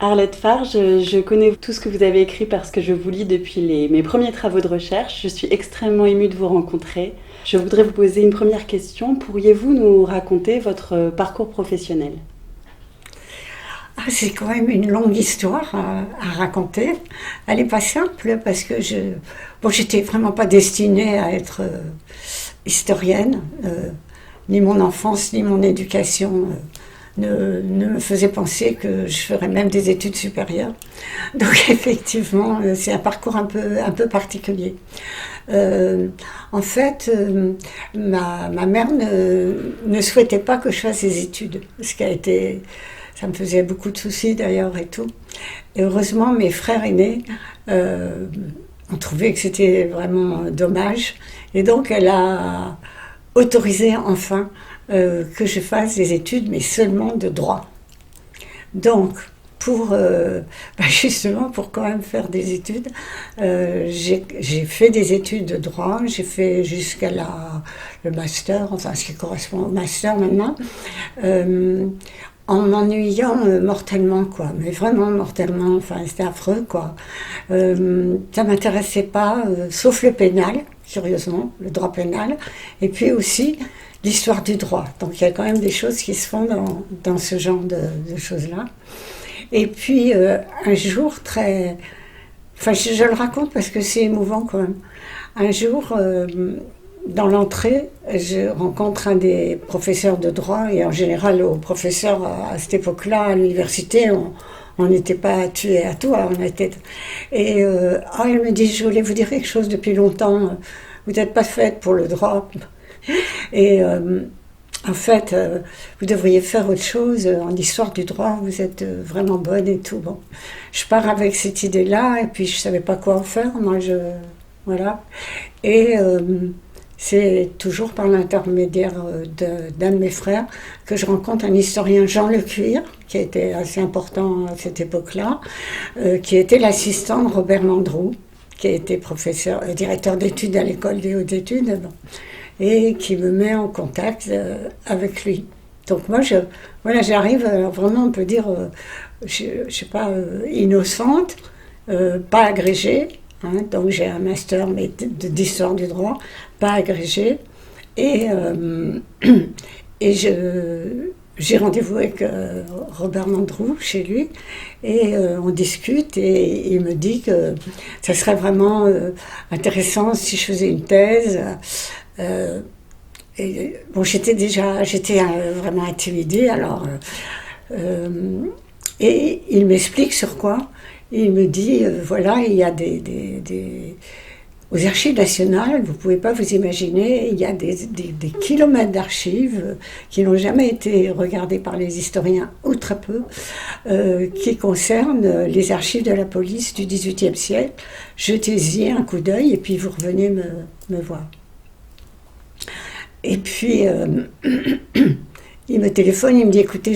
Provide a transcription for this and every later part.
Arlette Farr, je connais tout ce que vous avez écrit parce que je vous lis depuis mes premiers travaux de recherche. Je suis extrêmement émue de vous rencontrer. Je voudrais vous poser une première question. Pourriez-vous nous raconter votre parcours professionnel ? C'est quand même une longue histoire à raconter. Elle n'est pas simple parce que j'étais vraiment pas destinée à être historienne. Ni mon enfance, ni mon éducation ne me faisait penser que je ferais même des études supérieures. Donc effectivement, c'est un parcours un peu particulier. En fait, ma mère ne souhaitait pas que je fasse des études, ça me faisait beaucoup de soucis d'ailleurs et tout. Et heureusement, mes frères aînés ont trouvé que c'était vraiment dommage. Et donc, elle a autorisé enfin que je fasse des études, mais seulement de droit. Donc, justement, pour quand même faire des études, j'ai fait des études de droit, j'ai fait jusqu'à le master, enfin ce qui correspond au master maintenant, en m'ennuyant mortellement, quoi, mais vraiment mortellement, enfin c'était affreux, quoi. Ça m'intéressait pas, sauf le pénal, curieusement, le droit pénal, et puis aussi l'histoire du droit. Donc il y a quand même des choses qui se font dans ce genre de choses-là. Et puis un jour je le raconte parce que c'est émouvant quand même. Un jour, dans l'entrée, je rencontre un des professeurs de droit, et en général, aux professeurs à cette époque-là, à l'université, on n'était pas tués à tout. Et elle me dit, je voulais vous dire quelque chose depuis longtemps, vous n'êtes pas faite pour le droit. Et en fait, vous devriez faire autre chose en histoire du droit, vous êtes vraiment bonne et tout. Bon, je pars avec cette idée-là, et puis je ne savais pas quoi en faire, voilà. Et c'est toujours par l'intermédiaire d'un de mes frères que je rencontre un historien, Jean Lecuir, qui a été assez important à cette époque-là, qui était l'assistant de Robert Mandrou, qui a été directeur d'études à l'école des hautes études, et qui me met en contact avec lui. Donc moi, j'arrive, vraiment, on peut dire, je sais pas, innocente, pas agrégée, hein, donc j'ai un master mais d'histoire du droit, pas agrégée, et j'ai rendez-vous avec Robert Mandrou chez lui, et on discute, et il me dit que ça serait vraiment intéressant si je faisais une thèse. J'étais vraiment intimidée, alors et il m'explique sur quoi. Il me dit voilà, il y a aux archives nationales, vous ne pouvez pas vous imaginer, il y a des kilomètres d'archives qui n'ont jamais été regardées par les historiens, ou très peu, qui concernent les archives de la police du XVIIIe siècle. Jetez-y un coup d'œil et puis vous revenez me voir. Et puis, il me téléphone, il me dit, écoutez,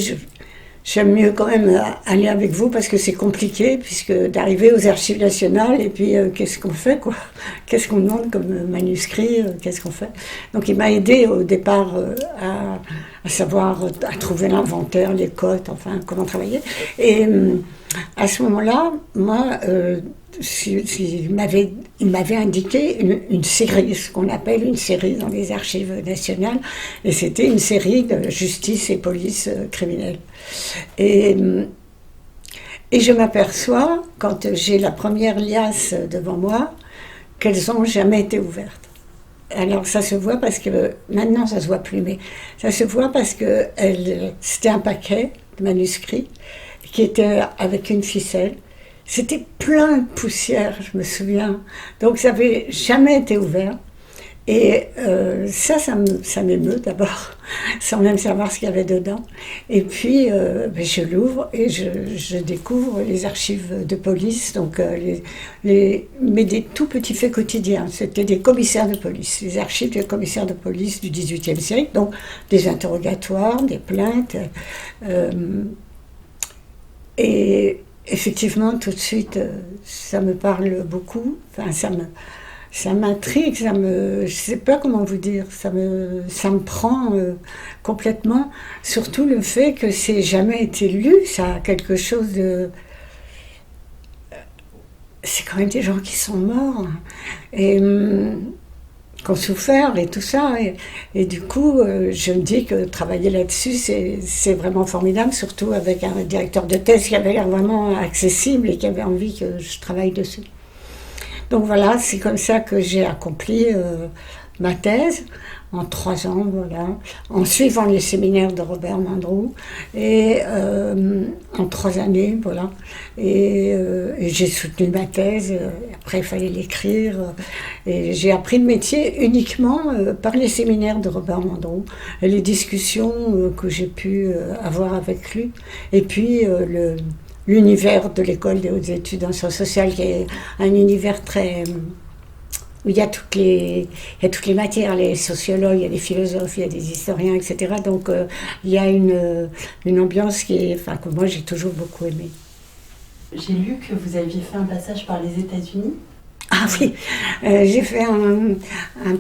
j'aime mieux quand même aller avec vous parce que c'est compliqué, puisque d'arriver aux archives nationales, et puis qu'est-ce qu'on fait, quoi ? Qu'est-ce qu'on demande comme manuscrit, qu'est-ce qu'on fait ? Donc il m'a aidé au départ à savoir, à trouver l'inventaire, les cotes, enfin, comment travailler. Et à ce moment-là, moi, il m'avait indiqué une série, ce qu'on appelle une série dans les archives nationales, et c'était une série de justice et police criminelle. Et je m'aperçois, quand j'ai la première liasse devant moi, qu'elles n'ont jamais été ouvertes. Alors ça se voit parce que, maintenant ça se voit plus, mais ça se voit parce que c'était un paquet de manuscrits qui était avec une ficelle. C'était plein de poussière, je me souviens. Donc ça n'avait jamais été ouvert. Et ça m'émeut d'abord, sans même savoir ce qu'il y avait dedans. Et puis, je l'ouvre et je découvre les archives de police, donc mais des tout petits faits quotidiens. C'était des commissaires de police, les archives des commissaires de police du XVIIIe siècle, donc des interrogatoires, des plaintes. Et effectivement, tout de suite, ça me parle beaucoup. Enfin, ça m'intrigue, je sais pas comment vous dire, ça me prend complètement. Surtout le fait que c'est jamais été lu, ça a quelque chose de. C'est quand même des gens qui sont morts et qui ont souffert et tout ça. Et du coup, je me dis que travailler là-dessus, c'est vraiment formidable, surtout avec un directeur de thèse qui avait l'air vraiment accessible et qui avait envie que je travaille dessus. Donc voilà, c'est comme ça que j'ai accompli ma thèse en 3 ans, voilà, en suivant les séminaires de Robert Mandrou et en 3 années, voilà. Et j'ai soutenu ma thèse. Après, il fallait l'écrire. Et j'ai appris le métier uniquement par les séminaires de Robert Mandrou et les discussions que j'ai pu avoir avec lui. Et puis l'univers de l'école des hautes études en sciences sociales, qui est un univers très où il y a toutes les matières, les sociologues, il y a des philosophes, il y a des historiens, etc. Donc il y a une ambiance que moi j'ai toujours beaucoup aimée. J'ai lu que vous aviez fait un passage par les États-Unis. Ah oui, j'ai fait un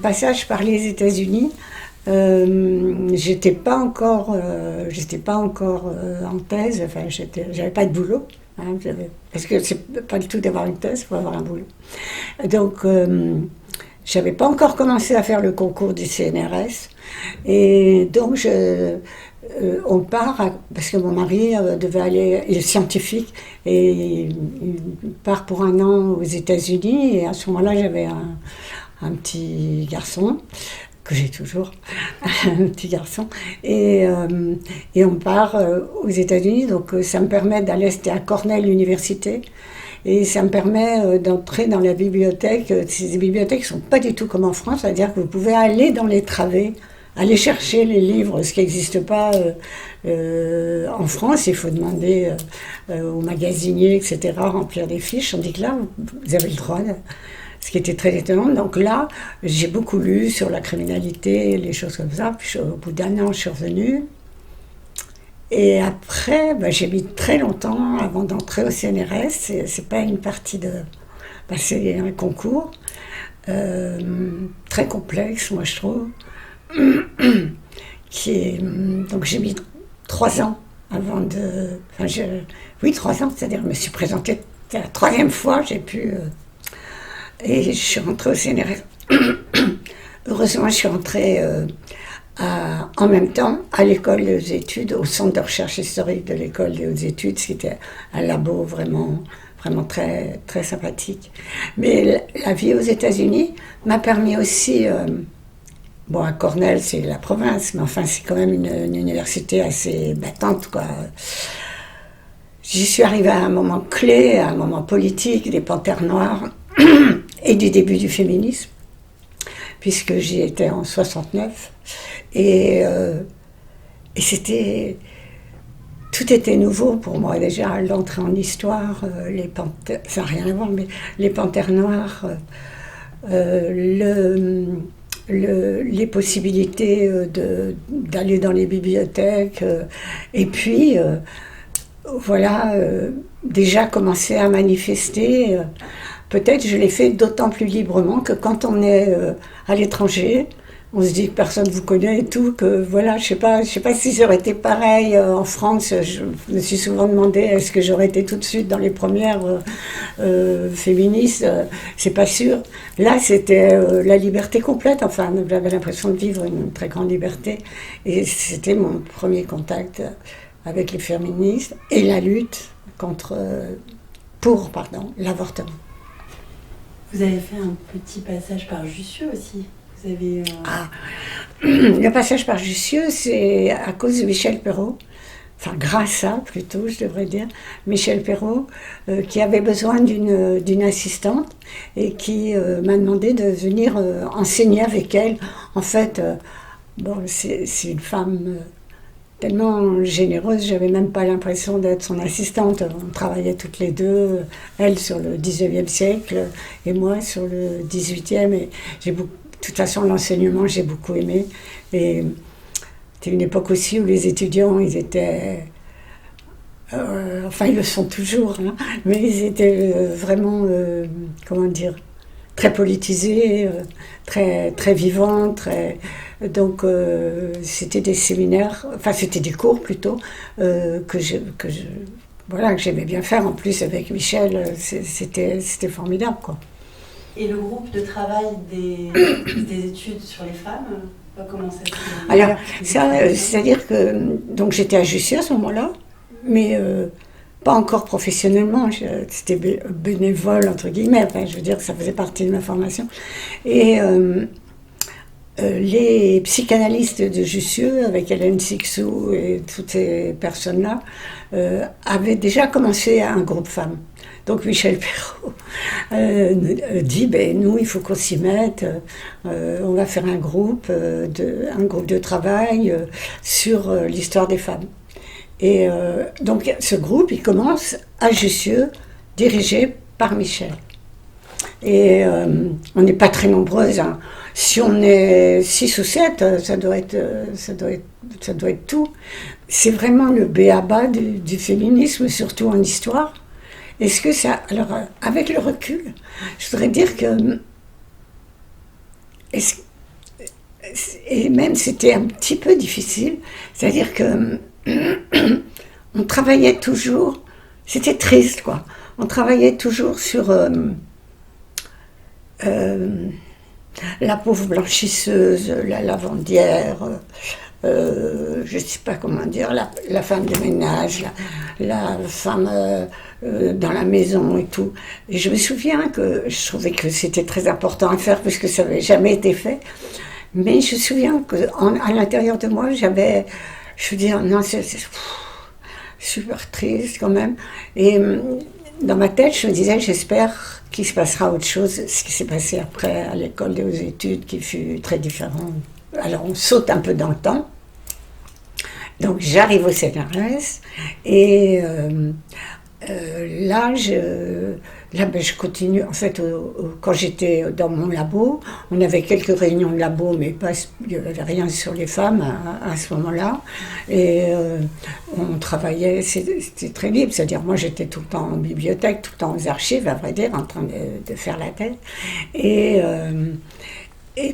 passage par les États-Unis. J'étais pas encore en thèse, enfin j'avais pas de boulot, hein, parce que c'est pas du tout d'avoir une thèse, il faut avoir un boulot. Donc j'avais pas encore commencé à faire le concours du CNRS, et donc on part, parce que mon mari devait aller, il est scientifique, et il part pour 1 an aux États-Unis, et à ce moment-là j'avais un petit garçon, que j'ai toujours, un petit garçon, et on part aux États-Unis, donc ça me permet d'aller, c'était à Cornell Université, et ça me permet d'entrer dans la bibliothèque. Ces bibliothèques ne sont pas du tout comme en France, c'est-à-dire que vous pouvez aller dans les travées, aller chercher les livres, ce qui n'existe pas en France. Il faut demander aux magasiniers, etc., remplir des fiches. On dit que là, vous avez le droit ce qui était très étonnant. Donc là, j'ai beaucoup lu sur la criminalité, les choses comme ça. Puis au bout d'1 an, je suis revenue. Et après, j'ai mis très longtemps avant d'entrer au CNRS. C'est pas une partie de passer un concours. Très complexe, moi, je trouve. Donc j'ai mis 3 ans avant de... oui, 3 ans, c'est-à-dire je me suis présentée la 3e fois, j'ai pu... et je suis rentrée au CNRS. Heureusement, je suis rentrée en même temps à l'école des hautes études, au centre de recherche historique de l'école des hautes études, ce qui était un labo vraiment très, très sympathique. Mais la vie aux États-Unis m'a permis aussi... à Cornell, c'est la province, mais enfin, c'est quand même une université assez battante, quoi. J'y suis arrivée à un moment clé, à un moment politique, des Panthères noires et du début du féminisme, puisque j'y étais en 69. Et tout était nouveau pour moi, déjà, l'entrée en histoire, les Panthères, ça n'a rien à voir, mais les Panthères noires, les possibilités d'aller dans les bibliothèques, et puis déjà commencer à manifester. Peut-être je l'ai fait d'autant plus librement que quand on est à l'étranger, on se dit que personne ne vous connaît et tout, que voilà, je sais pas si ça aurait été pareil en France. Je me suis souvent demandé, est-ce que j'aurais été tout de suite dans les premières féministes, c'est pas sûr. Là, c'était la liberté complète, enfin, j'avais l'impression de vivre une très grande liberté, et c'était mon premier contact avec les féministes et la lutte pour l'avortement. Vous avez fait un petit passage par Jussieu aussi. Vous avez, le passage par Jussieu, c'est à cause de Michel Perrault. enfin grâce à plutôt, je devrais dire, Michel Perrault, qui avait besoin d'une assistante et qui m'a demandé de venir enseigner avec elle. En fait, bon, c'est une femme tellement généreuse, j'avais même pas l'impression d'être son assistante. On travaillait toutes les deux, elle sur le 19e siècle et moi sur le 18e. Et de toute façon, l'enseignement, j'ai beaucoup aimé. Et c'était une époque aussi où les étudiants, ils étaient... enfin, ils le sont toujours, hein, mais ils étaient vraiment, comment dire, très politisés, très, très vivants, très... Donc, c'était des séminaires, enfin, c'était des cours plutôt, voilà, que j'aimais bien faire. En plus, avec Michel, c'était formidable, quoi. Et le groupe de travail des études sur les femmes, comment ça se... Alors, c'est-à-dire que donc j'étais à Jussieu à ce moment-là, mais pas encore professionnellement, c'était bénévole, entre guillemets, enfin, je veux dire que ça faisait partie de ma formation. Et les psychanalystes de Jussieu, avec Hélène Sixou et toutes ces personnes-là, avaient déjà commencé un groupe femmes. Donc Michel Perrault dit, nous, il faut qu'on s'y mette, on va faire un groupe de travail sur l'histoire des femmes. Et donc ce groupe, il commence à Jussieu, dirigé par Michel. Et on n'est pas très nombreuses, hein. Si on est 6 ou 7, ça doit être tout. C'est vraiment le b.a.-ba du féminisme, surtout en histoire. Est-ce que ça... Alors, avec le recul, je voudrais dire que... Et même c'était un petit peu difficile, c'est-à-dire que on travaillait toujours, c'était triste, quoi. On travaillait toujours sur la pauvre blanchisseuse, la lavandière, je ne sais pas comment dire, la femme de ménage, la femme dans la maison et tout. Et je me souviens que je trouvais que c'était très important à faire parce que ça n'avait jamais été fait. Mais je me souviens qu'à l'intérieur de moi, je veux dire, non, c'est super triste quand même. Et dans ma tête, je me disais, j'espère qu'il se passera autre chose, ce qui s'est passé après à l'école et aux études, qui fut très différent. Alors on saute un peu dans le temps. Donc j'arrive au CNRS et là, je continue. En fait, quand j'étais dans mon labo, on avait quelques réunions de labo, mais il n'y avait rien sur les femmes à ce moment-là. Et on travaillait, c'était très libre. C'est-à-dire, moi, j'étais tout le temps en bibliothèque, tout le temps aux archives, à vrai dire, en train de faire la thèse. Et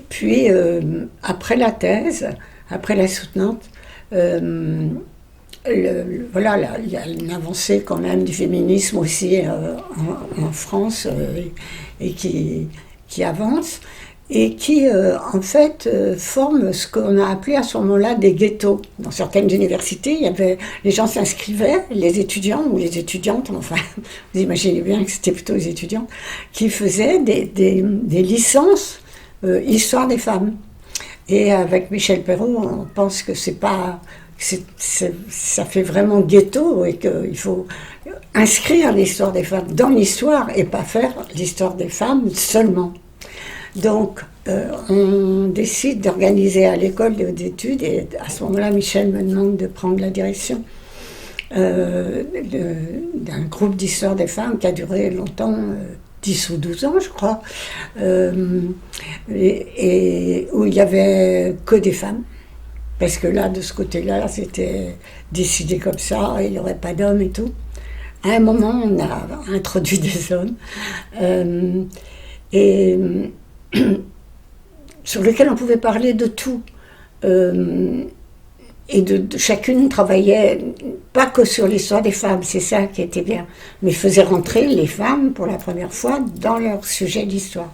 puis, après la thèse, après la soutenante, voilà, il y a une avancée quand même du féminisme aussi en France et qui avance et qui en fait forme ce qu'on a appelé à ce moment-là des ghettos. Dans certaines universités, les gens s'inscrivaient, les étudiants ou les étudiantes, enfin vous imaginez bien que c'était plutôt les étudiants, qui faisaient des licences histoire des femmes. Et avec Michel Perrault, on pense que ça fait vraiment ghetto et qu'il faut inscrire l'histoire des femmes dans l'histoire et pas faire l'histoire des femmes seulement. Donc, on décide d'organiser à l'école d'études et à ce moment-là, Michel me demande de prendre la direction d'un groupe d'histoire des femmes qui a duré longtemps, 10 ou 12 ans, je crois, et où il n'y avait que des femmes. Parce que là, de ce côté-là, c'était décidé comme ça, il n'y aurait pas d'hommes et tout. À un moment, on a introduit des hommes, et sur lesquels on pouvait parler de tout. Et chacune travaillait pas que sur l'histoire des femmes, c'est ça qui était bien, mais faisait rentrer les femmes pour la première fois dans leur sujet d'histoire.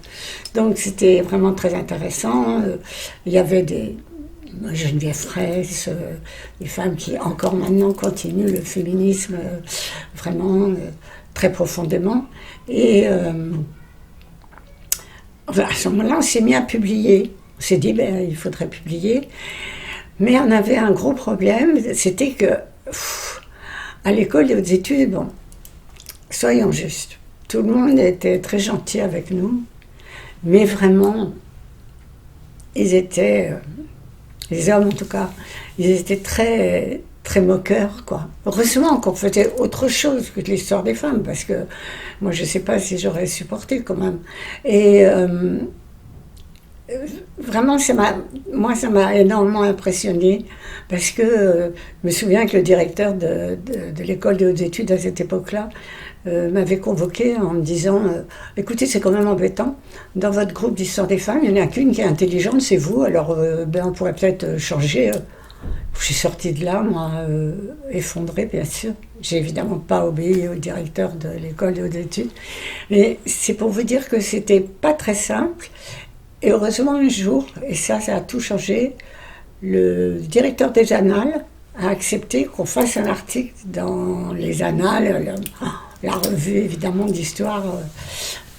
Donc c'était vraiment très intéressant. Il y avait Geneviève Fraisse, des femmes qui encore maintenant continuent le féminisme vraiment très profondément. Et à ce moment-là, on s'est mis à publier. On s'est dit, il faudrait publier. Mais on avait un gros problème, c'était que à l'école et aux études, bon, soyons justes. Tout le monde était très gentil avec nous, mais vraiment, ils étaient, les hommes en tout cas, ils étaient très, très moqueurs, quoi. Heureusement qu'on faisait autre chose que l'histoire des femmes, parce que moi, je ne sais pas si j'aurais supporté quand même. Et vraiment, moi, ça m'a énormément impressionnée, parce que je me souviens que le directeur de l'école des hautes études à cette époque-là m'avait convoqué en me disant écoutez, c'est quand même embêtant, dans votre groupe d'histoire des femmes, il n'y en a qu'une qui est intelligente, c'est vous, alors on pourrait peut-être changer. Je suis sortie de là, moi, effondrée, bien sûr. J'ai évidemment pas obéi au directeur de l'école des hautes études, mais c'est pour vous dire que c'était pas très simple. Et heureusement, un jour, et ça a tout changé, le directeur des Annales a accepté qu'on fasse un article dans les Annales, la revue évidemment d'histoire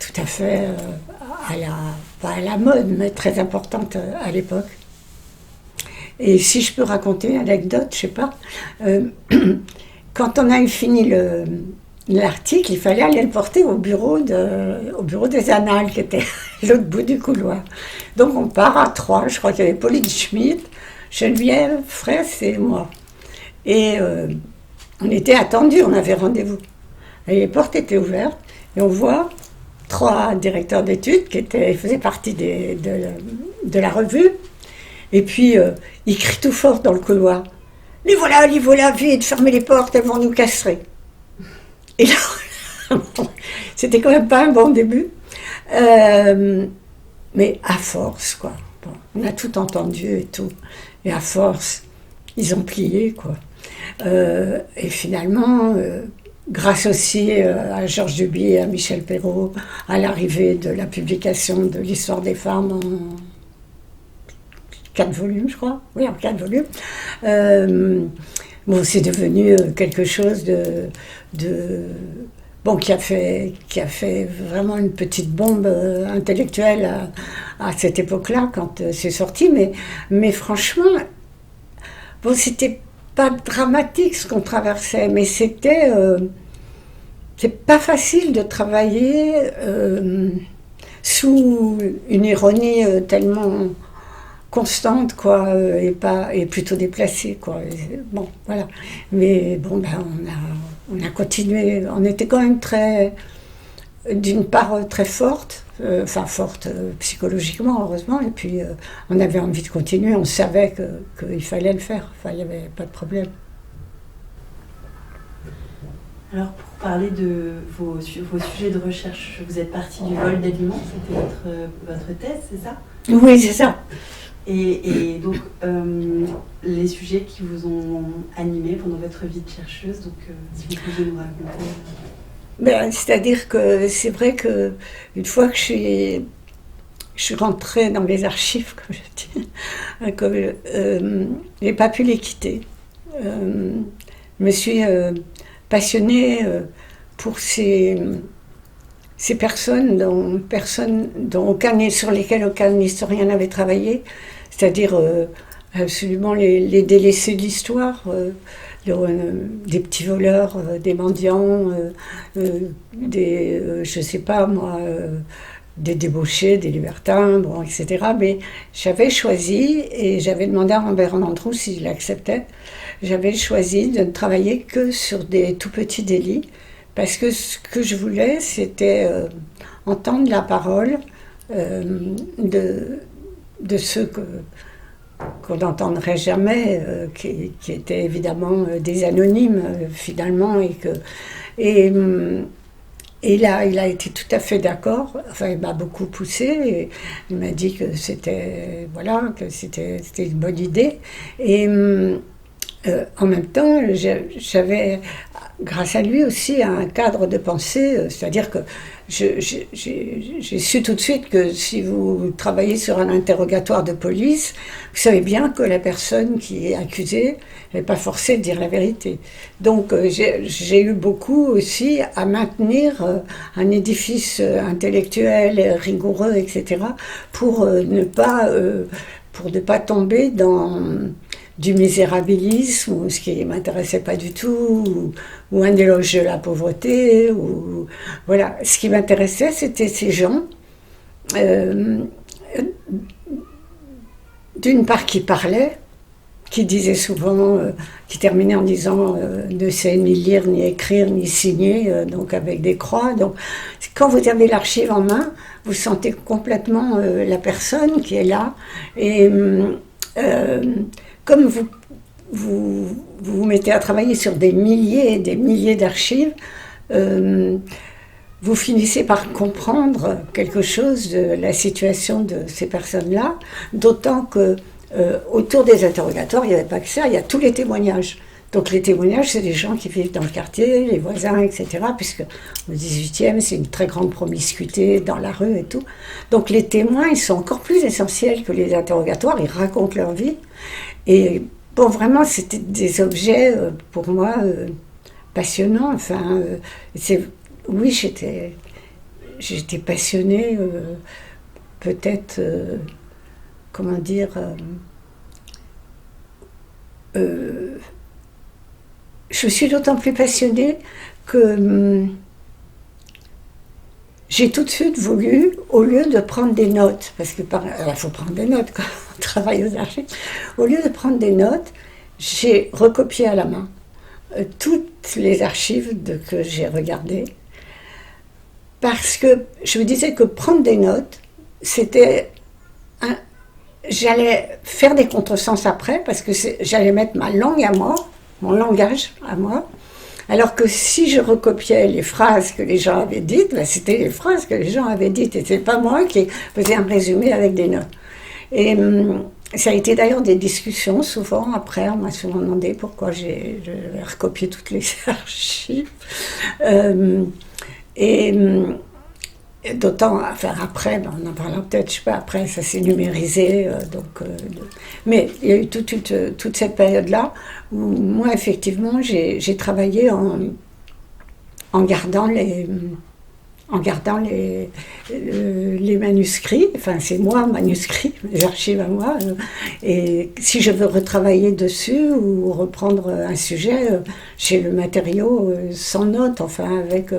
tout à fait pas à la mode, mais très importante à l'époque. Et si je peux raconter une anecdote, je sais pas, quand on a eu fini l'article, il fallait aller le porter au bureau des Annales, qui était à l'autre bout du couloir. Donc on part à trois, je crois qu'il y avait Pauline Schmitt, Geneviève, Fraisse et moi. Et on était attendus, on avait rendez-vous. Et les portes étaient ouvertes, et on voit trois directeurs d'études qui faisaient partie de la revue. Et puis, ils crient tout fort dans le couloir. Les voilà, vite, fermez les portes, elles vont nous castrer. Et là, c'était quand même pas un bon début. Mais à force, quoi. Bon, on a tout entendu et tout. Et à force, ils ont plié, quoi. Et finalement, grâce aussi à Georges Duby et à Michel Perrault, à l'arrivée de la publication de l'histoire des femmes en 4 volumes, je crois. Oui, en 4 volumes. Bon, c'est devenu quelque chose bon, qui a fait vraiment une petite bombe intellectuelle à cette époque-là, quand c'est sorti. Mais franchement, bon, c'était pas dramatique ce qu'on traversait, mais c'est pas facile de travailler sous une ironie tellement constante, quoi, et plutôt déplacée, quoi. Bon, voilà. Mais bon, ben, on a continué. On était quand même d'une part très forte, forte psychologiquement, heureusement, et puis on avait envie de continuer. On savait qu'il fallait le faire. Enfin, il n'y avait pas de problème. Alors, pour parler de vos sujets de recherche, vous êtes parti du vol d'aliments, c'était votre thèse, c'est ça? Oui, c'est ça. Et donc, les sujets qui vous ont animé pendant votre vie de chercheuse, donc si vous pouvez nous raconter. Ben, c'est-à-dire que c'est vrai que une fois que je suis rentrée dans les archives, comme je dis, je n'ai pas pu les quitter. Je me suis passionnée pour ces personnes sur lesquelles aucun historien n'avait travaillé, c'est-à-dire absolument les délaissés de l'histoire, des petits voleurs, des mendiants, je sais pas moi, des débauchés, des libertins, bon, etc. Mais j'avais choisi, et j'avais demandé à Robert Landru s'il acceptait, j'avais choisi de ne travailler que sur des tout petits délits, parce que ce que je voulais, c'était entendre la parole de ceux qu'on n'entendrait jamais, qui étaient évidemment des anonymes, finalement, et là, il a été tout à fait d'accord. Enfin, il m'a beaucoup poussé. Et il m'a dit que c'était une bonne idée. Et en même temps, j'avais, grâce à lui aussi, un cadre de pensée. C'est-à-dire que j'ai su tout de suite que si vous travaillez sur un interrogatoire de police, vous savez bien que la personne qui est accusée n'est pas forcée de dire la vérité. Donc j'ai eu beaucoup aussi à maintenir un édifice intellectuel rigoureux, etc., pour ne pas tomber dans du misérabilisme, ou ce qui ne m'intéressait pas du tout, ou un éloge de la pauvreté. Ou, voilà. Ce qui m'intéressait, c'était ces gens, d'une part qui parlaient, qui disait souvent, qui terminait en disant ne sait ni lire, ni écrire, ni signer, donc avec des croix. Donc, quand vous avez l'archive en main, vous sentez complètement la personne qui est là. Et comme vous mettez à travailler sur des milliers et des milliers d'archives, vous finissez par comprendre quelque chose de la situation de ces personnes-là, d'autant que autour des interrogatoires, il n'y avait pas que ça, il y a tous les témoignages. Donc les témoignages, c'est des gens qui vivent dans le quartier, les voisins, etc. Puisque au XVIIIe, c'est une très grande promiscuité dans la rue et tout. Donc les témoins, ils sont encore plus essentiels que les interrogatoires, ils racontent leur vie. Et bon, vraiment, c'était des objets, pour moi, passionnants. Enfin, oui, j'étais passionnée, peut-être... comment dire, je suis d'autant plus passionnée que j'ai tout de suite voulu, au lieu de prendre des notes, parce que il faut prendre des notes quand on travaille aux archives, au lieu de prendre des notes, j'ai recopié à la main toutes les archives que j'ai regardées, parce que je me disais que prendre des notes, c'était j'allais faire des contresens après, parce que j'allais mettre ma langue à moi, mon langage à moi, alors que si je recopiais les phrases que les gens avaient dites, ben c'était les phrases que les gens avaient dites, et c'est pas moi qui faisais un résumé avec des notes. Et ça a été d'ailleurs des discussions, souvent après, on m'a souvent demandé pourquoi j'avais recopié toutes les archives. D'autant, enfin après, on en parlera peut-être, je sais pas, après ça s'est numérisé, mais il y a eu toute cette période-là où moi effectivement j'ai travaillé en gardant les manuscrits, enfin c'est moi, manuscrits, les archives à moi, et si je veux retravailler dessus ou reprendre un sujet, j'ai le matériau sans notes, enfin avec...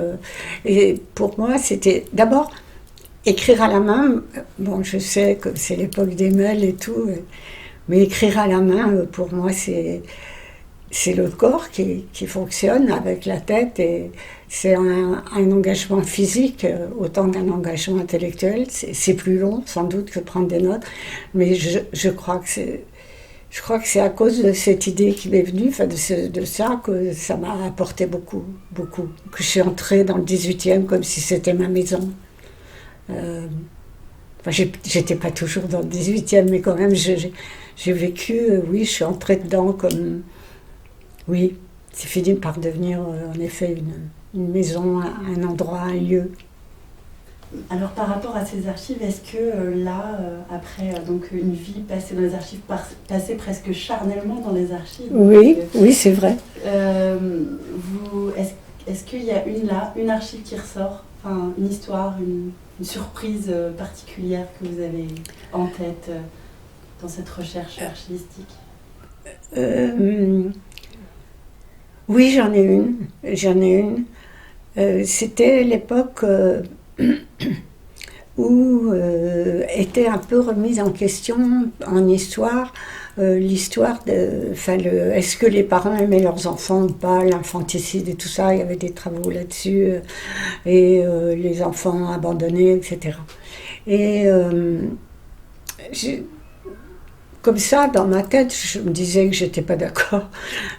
et pour moi c'était d'abord écrire à la main, bon je sais que c'est l'époque des mails et tout, mais écrire à la main pour moi c'est le corps qui fonctionne avec la tête, et c'est un engagement physique autant qu'un engagement intellectuel. C'est plus long sans doute que prendre des notes, mais je crois que c'est à cause de cette idée qui m'est venue, enfin de ça, que ça m'a apporté beaucoup, beaucoup. Que je suis entrée dans le 18e comme si c'était ma maison. Enfin, j'étais pas toujours dans le 18e, mais quand même j'ai vécu, oui, je suis entrée dedans comme... Oui, c'est fini par devenir en effet une maison, un endroit, un lieu. Alors par rapport à ces archives, est-ce que là, après donc une vie passée dans les archives, passée presque charnellement dans les archives, oui, oui, c'est vrai. Est-ce qu'il y a une archive qui ressort, enfin une histoire, une surprise particulière que vous avez en tête dans cette recherche archivistique? Oui, j'en ai une. C'était l'époque où était un peu remise en question en histoire l'histoire de, est-ce que les parents aimaient leurs enfants ou pas, l'infanticide et tout ça, il y avait des travaux là-dessus, et les enfants abandonnés, etc. Et comme ça, dans ma tête, je me disais que j'étais pas d'accord,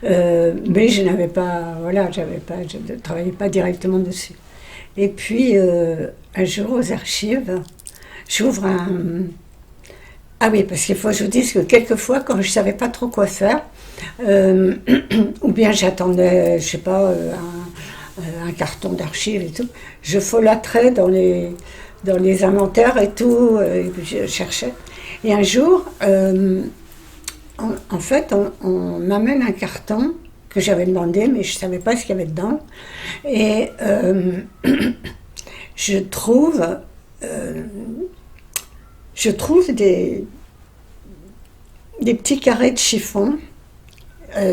mais je n'avais pas, voilà, je ne travaillais pas directement dessus. Et puis, un jour, aux archives, j'ouvre un... Ah oui, parce qu'il faut que je vous dise que quelquefois, quand je ne savais pas trop quoi faire, ou bien j'attendais, je sais pas, un carton d'archives et tout, je folâtrais dans les inventaires et tout, et je cherchais. Et un jour, en fait, on m'amène un carton que j'avais demandé, mais je ne savais pas ce qu'il y avait dedans. Et je trouve des petits carrés de chiffon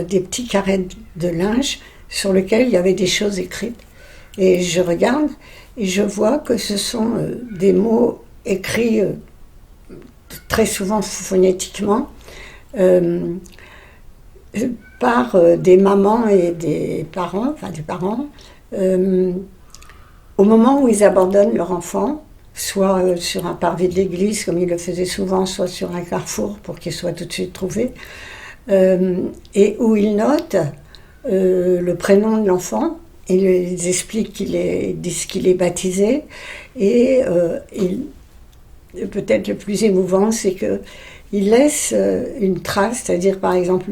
des petits carrés de linge sur lesquels il y avait des choses écrites. Et je regarde et je vois que ce sont des mots écrits très souvent phonétiquement par des mamans et des parents, au moment où ils abandonnent leur enfant, soit sur un parvis de l'église, comme ils le faisaient souvent, soit sur un carrefour pour qu'il soit tout de suite trouvé, et où ils notent le prénom de l'enfant. Ils expliquent ils disent qu'il est baptisé, et peut-être le plus émouvant, c'est qu'ils laissent une trace, c'est-à-dire par exemple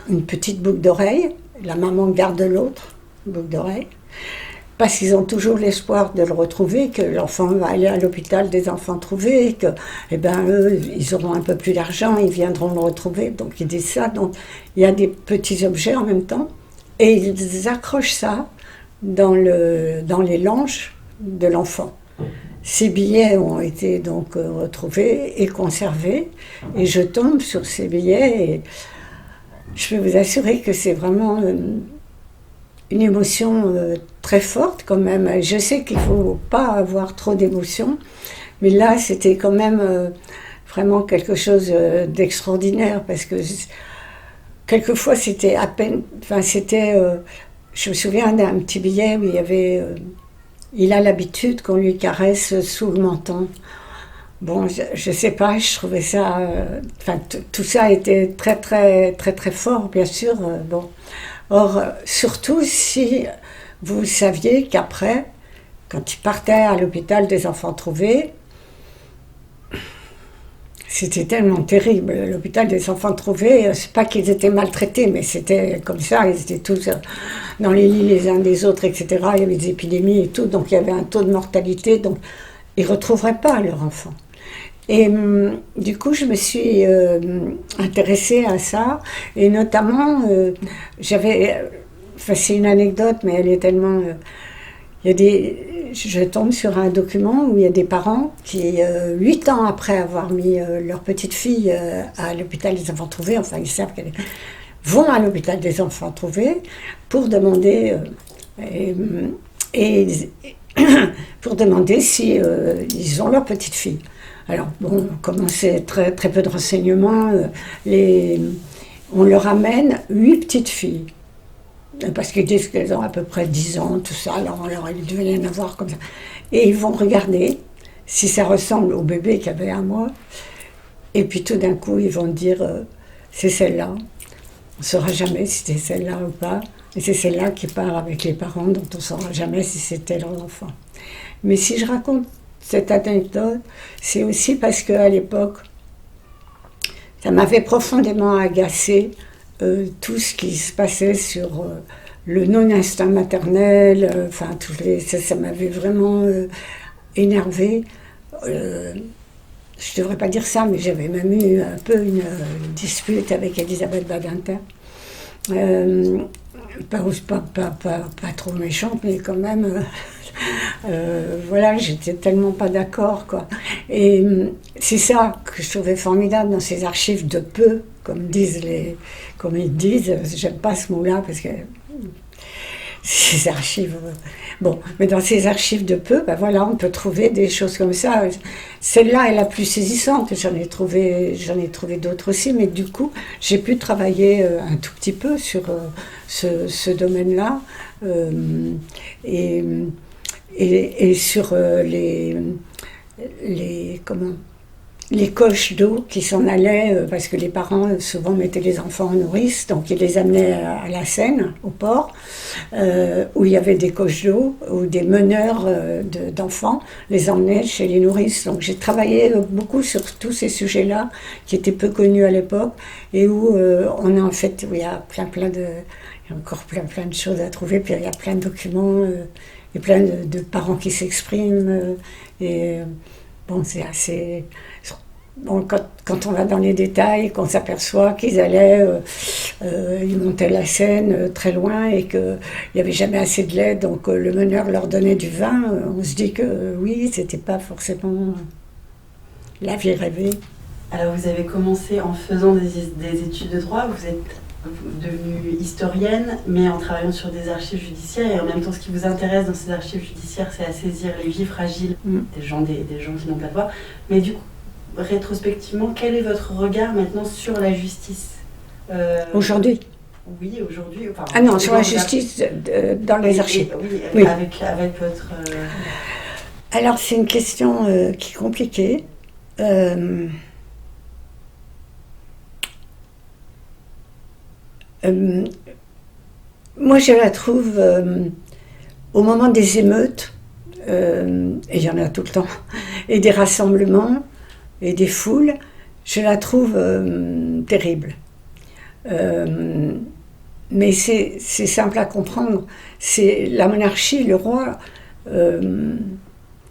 une petite boucle d'oreille, la maman garde l'autre boucle d'oreille, parce qu'ils ont toujours l'espoir de le retrouver, que l'enfant va aller à l'hôpital des enfants trouvés, que eux, ils auront un peu plus d'argent, ils viendront le retrouver, donc ils disent ça. Donc il y a des petits objets en même temps, et ils accrochent ça dans les langes de l'enfant. Ces billets ont été donc retrouvés et conservés, et je tombe sur ces billets, et je peux vous assurer que c'est vraiment une émotion très forte quand même. Je sais qu'il ne faut pas avoir trop d'émotions, mais là c'était quand même vraiment quelque chose d'extraordinaire, parce que quelquefois c'était à peine, je me souviens d'un petit billet où il y avait il a l'habitude qu'on lui caresse sous le menton. Bon, je sais pas, je trouvais ça, tout ça était très très très très fort, bien sûr. Bon, or surtout si vous saviez qu'après, quand il partait à l'hôpital des enfants trouvés, c'était tellement terrible. L'hôpital des enfants trouvés, c'est pas qu'ils étaient maltraités, mais c'était comme ça, ils étaient tous dans les lits les uns des autres, etc. Il y avait des épidémies et tout, donc il y avait un taux de mortalité, donc ils ne retrouveraient pas leur enfant. Et du coup, je me suis intéressée à ça, et notamment, c'est une anecdote, mais elle est tellement... je tombe sur un document où il y a des parents qui, 8 ans après avoir mis leur petite fille à l'hôpital des enfants trouvés, enfin ils savent qu'elle vont à l'hôpital des enfants trouvés pour demander pour demander si ils ont leur petite fille. Alors bon, comme c'est très très peu de renseignements, on leur amène 8 petites filles. Parce qu'ils disent qu'elles ont à peu près 10 ans, tout ça, alors il devait y en avoir comme ça. Et ils vont regarder si ça ressemble au bébé qui avait 1 mois. Et puis tout d'un coup, ils vont dire c'est celle-là. On ne saura jamais si c'est celle-là ou pas. Et c'est celle-là qui part avec les parents, dont on ne saura jamais si c'était leur enfant. Mais si je raconte cette anecdote, c'est aussi parce qu'à l'époque, ça m'avait profondément agacé. Tout ce qui se passait sur le non-instinct maternel, ça m'avait vraiment énervée. Je ne devrais pas dire ça, mais j'avais même eu un peu une dispute avec Elisabeth Badinter. Pas trop méchante, mais quand même, j'étais tellement pas d'accord, quoi. Et c'est ça que je trouvais formidable dans ces archives de peu, comme ils disent, j'aime pas ce mot-là, parce que ces archives... Bon, mais dans ces archives de peu, on peut trouver des choses comme ça. Celle-là est la plus saisissante, j'en ai trouvé d'autres aussi, mais du coup, j'ai pu travailler un tout petit peu sur ce domaine-là, et sur les coches d'eau qui s'en allaient, parce que les parents souvent mettaient les enfants en nourrice, donc ils les amenaient à la Seine, au port, où il y avait des coches d'eau, où des meneurs d'enfants les emmenaient chez les nourrices. Donc j'ai travaillé beaucoup sur tous ces sujets-là, qui étaient peu connus à l'époque, et où on a en fait, où il y a il y a encore plein de choses à trouver, puis il y a plein de documents, et plein de parents qui s'expriment, bon, c'est assez... Bon, quand on va dans les détails, qu'on s'aperçoit qu'ils ils montaient la Seine très loin et qu'il n'y avait jamais assez de lait, donc le meneur leur donnait du vin, on se dit que oui, c'était pas forcément la vie rêvée. Alors vous avez commencé en faisant des études de droit, vous êtes devenue historienne, mais en travaillant sur des archives judiciaires, et en même temps, ce qui vous intéresse dans ces archives judiciaires, c'est à saisir les vies fragiles des gens qui n'ont pas de voix. Mais du coup, rétrospectivement, quel est votre regard maintenant sur la justice Aujourd'hui? Oui, aujourd'hui. Enfin, ah non, sur la justice dans les archives. Oui. Avec votre... Alors, c'est une question qui est compliquée. Moi, je la trouve, au moment des émeutes, et il y en a tout le temps, et des rassemblements, et des foules, je la trouve terrible. Mais c'est simple à comprendre. C'est la monarchie, le roi,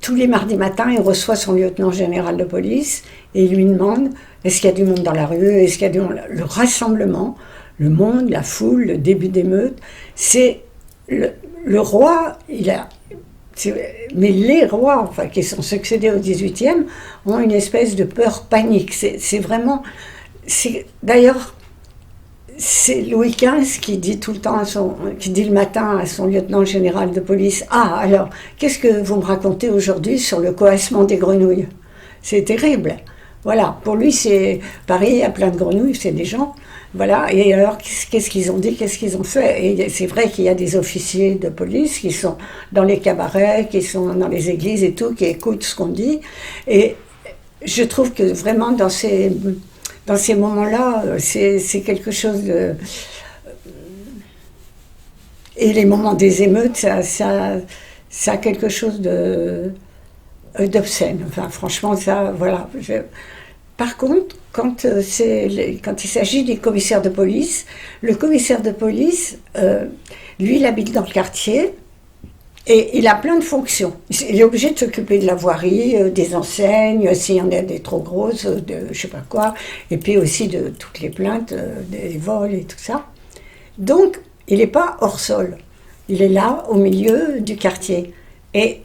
tous les mardis matins, il reçoit son lieutenant général de police, et il lui demande, est-ce qu'il y a du monde dans la rue, est-ce qu'il y a du monde... Le rassemblement, le monde, la foule, le début d'émeute, c'est le roi, mais les rois, enfin, qui sont succédés au XVIIIe, ont une espèce de peur panique. C'est vraiment... D'ailleurs, c'est Louis XV qui dit tout le temps, qui dit le matin à son lieutenant général de police, « Ah, alors, qu'est-ce que vous me racontez aujourd'hui sur le coassement des grenouilles ?» C'est terrible. Voilà, pour lui, c'est Paris, il y a plein de grenouilles, c'est des gens. Voilà, et alors, qu'est-ce qu'ils ont dit, qu'est-ce qu'ils ont fait? Et c'est vrai qu'il y a des officiers de police qui sont dans les cabarets, qui sont dans les églises et tout, qui écoutent ce qu'on dit. Et je trouve que vraiment, dans ces moments-là, c'est quelque chose de... Et les moments des émeutes, ça a quelque chose d'obscène. Enfin, franchement, ça, voilà. Par contre, quand il s'agit des commissaires de police, le commissaire de police, lui, il habite dans le quartier et il a plein de fonctions. Il est obligé de s'occuper de la voirie, des enseignes, s'il y en a des trop grosses, de je sais pas quoi, et puis aussi de toutes les plaintes, des vols et tout ça. Donc, il n'est pas hors sol. Il est là, au milieu du quartier. Et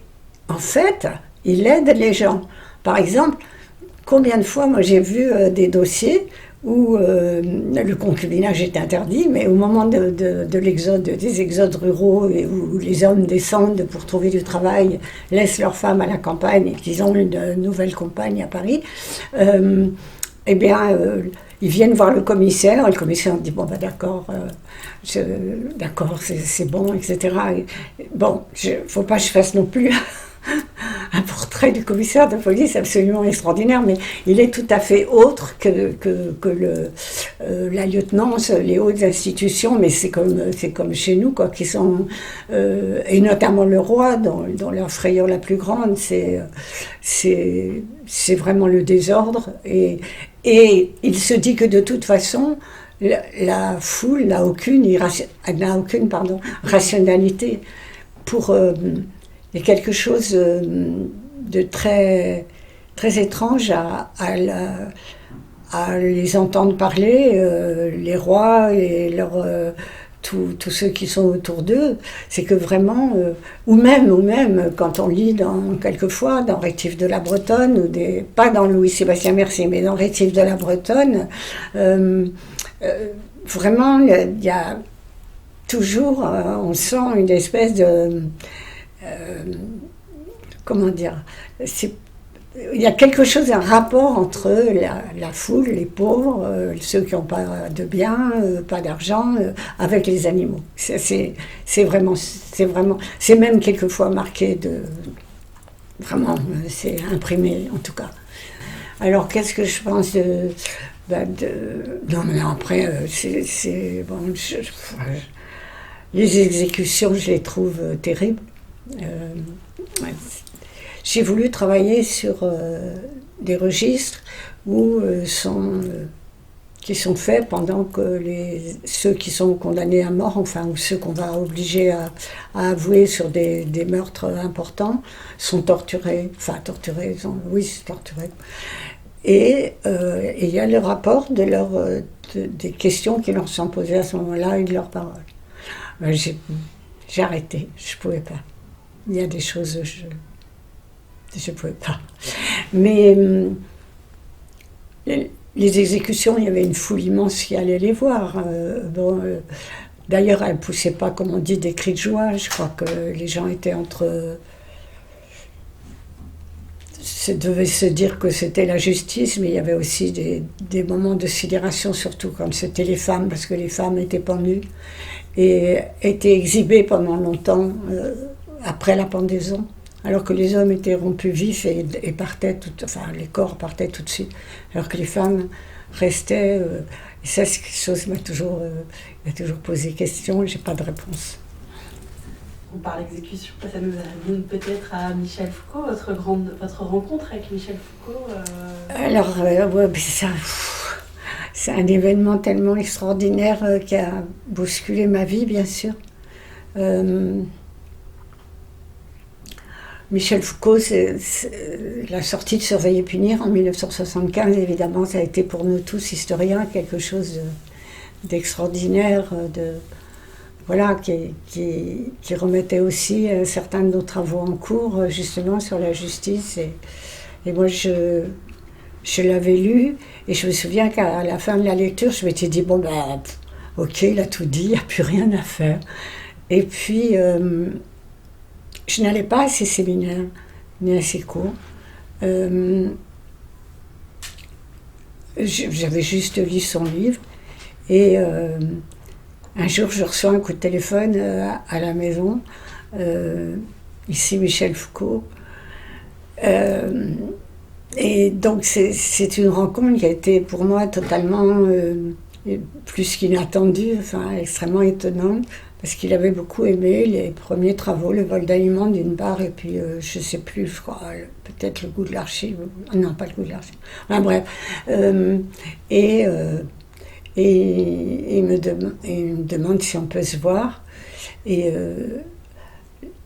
en fait, il aide les gens. Par exemple, combien de fois, moi, j'ai vu des dossiers où le concubinage est interdit, mais au moment de l'exode, des exodes ruraux, et où les hommes descendent pour trouver du travail, laissent leurs femmes à la campagne et qu'ils ont une nouvelle compagne à Paris, eh bien, ils viennent voir le commissaire dit, bon, bah, d'accord, c'est bon, etc. Et, bon, faut pas que je fasse non plus un portrait du commissaire de police absolument extraordinaire, mais il est tout à fait autre que la lieutenance, les hautes institutions, mais c'est comme chez nous, quoi, qui sont, et notamment le roi, dont leur frayeur la plus grande, c'est vraiment le désordre, et il se dit que de toute façon, la foule n'a aucune rationalité pour... Il y a quelque chose de très, très étrange à les entendre parler, les rois et tous ceux qui sont autour d'eux. C'est que vraiment, ou même quand on lit quelquefois dans Rétif de la Bretonne, pas dans Louis-Sébastien Mercier, mais dans Rétif de la Bretonne, vraiment, il y a toujours, on sent une espèce de... comment dire, il y a quelque chose, un rapport entre la foule, les pauvres, ceux qui n'ont pas de biens, pas d'argent, avec les animaux. C'est même quelquefois marqué vraiment, c'est imprimé en tout cas. Alors qu'est-ce que je pense non mais après, bon, les exécutions, je les trouve terribles. J'ai voulu travailler sur des registres qui sont faits pendant que ceux qui sont condamnés à mort, enfin, ou ceux qu'on va obliger à avouer sur des meurtres importants, sont torturés. Enfin, torturés, oui, c'est torturé. Et il y a le rapport des questions qui leur sont posées à ce moment-là et de leurs paroles. J'ai arrêté, je ne pouvais pas. Il y a des choses, je ne pouvais pas. Mais les exécutions, il y avait une foule immense qui allait les voir. D'ailleurs, elle ne poussait pas, comme on dit, des cris de joie. Je crois que les gens étaient entre... devaient se dire que c'était la justice, mais il y avait aussi des moments de sidération, surtout quand c'était les femmes, parce que les femmes étaient pendues et étaient exhibées pendant longtemps après la pendaison, alors que les hommes étaient rompus vifs et partaient, les corps partaient tout de suite, alors que les femmes restaient. Et ça, c'est quelque chose qui m'a toujours posé question, et j'ai pas de réponse. On parle d'exécution, ça nous amène peut-être à Michel Foucault, votre rencontre avec Michel Foucault. Alors, ouais, c'est un événement tellement extraordinaire qui a bousculé ma vie, bien sûr. Michel Foucault, la sortie de Surveiller et punir en 1975, évidemment, ça a été pour nous tous historiens quelque chose d'extraordinaire, voilà, qui remettait aussi certains de nos travaux en cours, justement, sur la justice. Et moi, je l'avais lu, et je me souviens qu'à la fin de la lecture, je m'étais dit, bon, ben, ok, il a tout dit, il n'y a plus rien à faire. Et puis, je n'allais pas à ces séminaires, ni à ces cours. J'avais juste lu son livre, et un jour, je reçois un coup de téléphone à la maison, ici Michel Foucault. Et donc, c'est une rencontre qui a été pour moi totalement plus qu'inattendue, enfin extrêmement étonnante, parce qu'il avait beaucoup aimé les premiers travaux, le vol d'aliments d'une part, et puis je ne sais plus, je crois, peut-être le goût de l'archive, non, pas le goût de l'archive, enfin bref. Et il me demande si on peut se voir. Et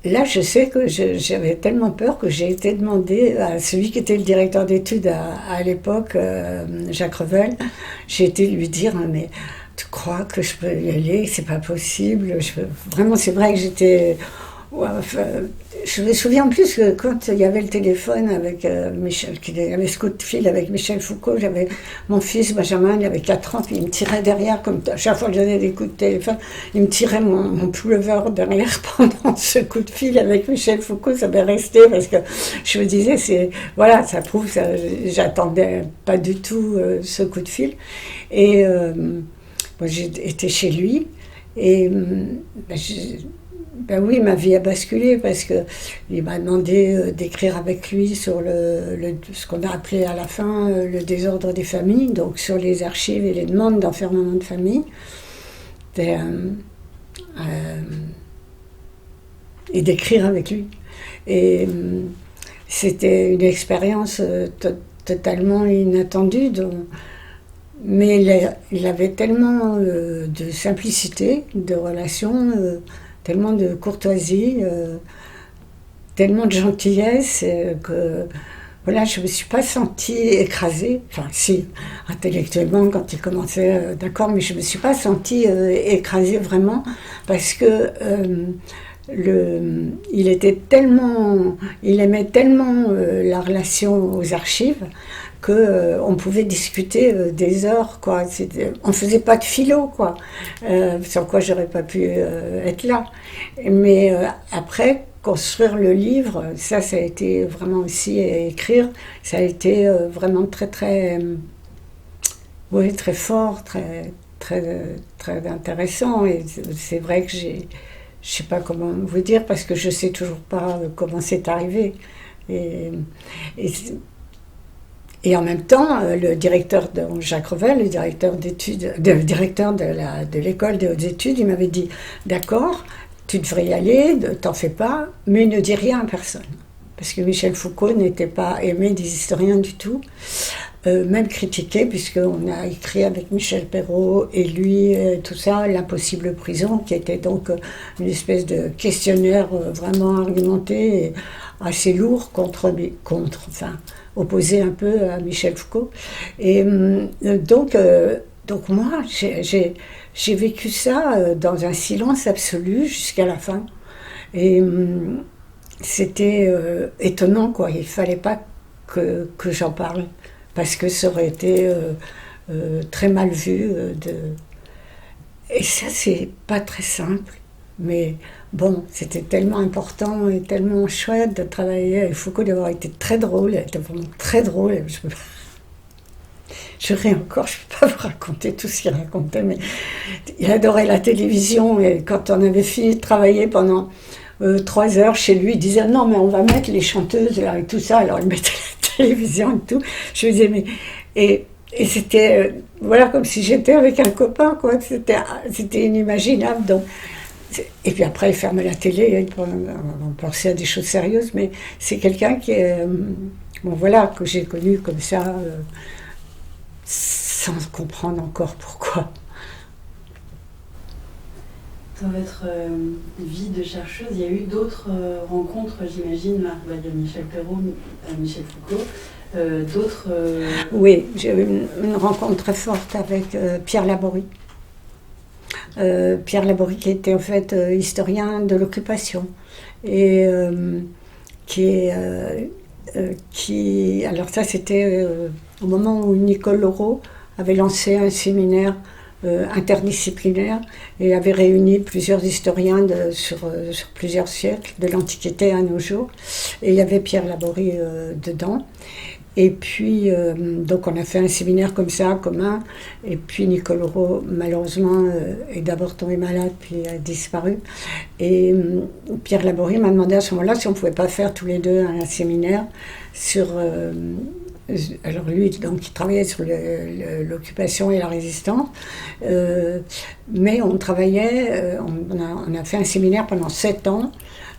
là, je sais que j'avais tellement peur que j'ai été demander à celui qui était le directeur d'études à l'époque, Jacques Revel, j'ai été lui dire, mais tu crois que je peux y aller? C'est pas possible. Vraiment, c'est vrai que j'étais... Ouais, enfin, je me souviens en plus que quand il y avait le téléphone avec Michel, qu'il y avait ce coup de fil avec Michel Foucault, j'avais mon fils Benjamin, il avait 4 ans, puis il me tirait derrière, comme à chaque fois que je donnais des coups de téléphone, il me tirait mon pullover derrière pendant ce coup de fil avec Michel Foucault, ça m'est resté parce que je me disais, voilà, ça prouve, j'attendais pas du tout ce coup de fil. Et moi, j'ai été chez lui, et ben oui, ma vie a basculé parce qu'il m'a demandé d'écrire avec lui sur ce qu'on a appelé à la fin le désordre des familles, donc sur les archives et les demandes d'enfermement de famille. Et d'écrire avec lui. Et c'était une expérience totalement inattendue. Mais il avait tellement de simplicité, de relation, tellement de courtoisie, tellement de gentillesse que voilà, je ne me suis pas sentie écrasée. Enfin, si, intellectuellement, quand il commençait, d'accord, mais je ne me suis pas sentie écrasée vraiment parce que il aimait tellement la relation aux archives qu'on pouvait discuter des heures, quoi. On ne faisait pas de philo, quoi, sans quoi j'aurais pas pu être là. Mais après, construire le livre, ça a été vraiment aussi écrire, ça a été vraiment très, très, oui, très fort, très, très, très intéressant. Et c'est vrai que je sais pas comment vous dire, parce que je sais toujours pas comment c'est arrivé. Et en même temps, le directeur de Jacques Revel, le directeur d'études, directeur de l'école des hautes études, il m'avait dit « D'accord, tu devrais y aller, t'en fais pas, mais ne dis rien à personne. » Parce que Michel Foucault n'était pas aimé des historiens du tout, même critiqué, puisqu'on a écrit avec Michel Perrault et lui, tout ça, L'impossible prison, qui était donc une espèce de questionnaire vraiment argumenté et assez lourd opposé un peu à Michel Foucault. Et donc moi, j'ai vécu ça dans un silence absolu jusqu'à la fin. Et c'était étonnant, quoi. Il ne fallait pas que j'en parle. parce que ça aurait été très mal vu. Et ça, c'est pas très simple. Mais bon, c'était tellement important et tellement chouette de travailler avec Foucault, d'avoir été très drôle. Elle était vraiment très drôle. Je ris encore, je ne peux pas vous raconter tout ce qu'il racontait, mais il adorait la télévision. Et quand on avait fini de travailler pendant 3 heures chez lui, il disait non, mais on va mettre les chanteuses là, et tout ça. Alors il mettait la télévision et tout. Je lui disais, mais. Et c'était voilà, comme si j'étais avec un copain, quoi. C'était inimaginable. Donc, et puis après, il fermait la télé, on pensait à des choses sérieuses, mais c'est quelqu'un qui est. Bon, voilà, que j'ai connu comme ça. Sans comprendre encore pourquoi. Dans votre vie de chercheuse, il y a eu d'autres rencontres, j'imagine, il y a Michel Perrault, Michel Foucault, d'autres... Oui, j'ai eu une rencontre très forte avec Pierre Laborie. Pierre Laborie qui était en fait historien de l'occupation et alors ça c'était au moment où Nicole Laureau avait lancé un séminaire interdisciplinaire et avait réuni plusieurs historiens sur plusieurs siècles, de l'Antiquité à nos jours. Et il y avait Pierre Laborie dedans. Et puis, donc on a fait un séminaire comme ça, commun. Et puis Nicole Laureau, malheureusement, est d'abord tombée malade, puis a disparu. Et Pierre Laborie m'a demandé à ce moment-là si on ne pouvait pas faire tous les deux un séminaire sur... alors lui, donc, il travaillait sur l'occupation et la résistance, mais on travaillait, on a fait un séminaire pendant 7 ans